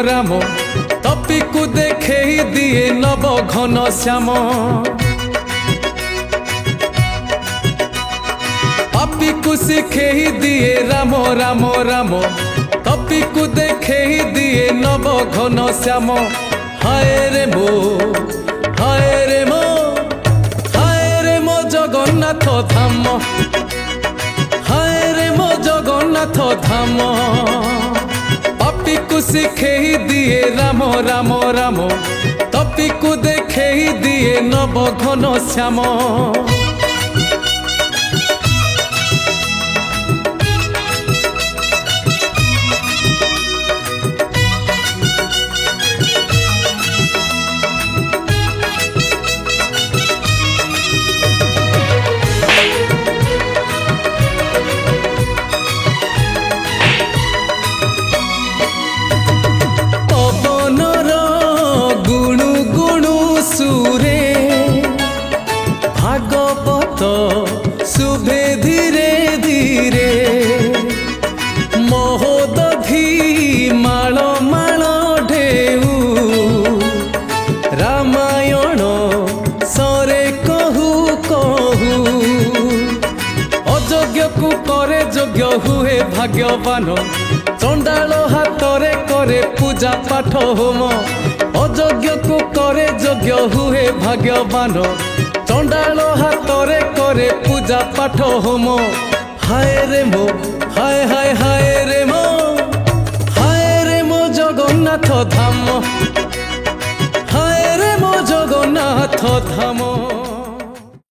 राम तपी को देखे दिए नव घन श्याम पापी को शिखे दिए राम राम राम तपी को देखे दिए नव घन श्याम हाय रे मो हाय रे मो हाय रे मो जगन्नाथ धाम हाय रे मो जगन्नाथ धाम पापी को शिखे दिए राम राम राम तपी को देखे दिए नव घन श्याम शुभे धीरे धीरे महोदधी माल माल ढेऊ रामायण सरे कहू कहू अयोग्य को करे योग्य हुए भाग्यवान चंडाल हाथरे करे पूजा पाठ होम अयोग्य को करे योग्य हुए भाग्यवान चंडाल हाथरे करे पूजा पाठ होम हाय रे मो हाय हाय हाय रे मो हाय रे मो जगन्नाथ धाम हाय रे मो जगन्नाथ धाम।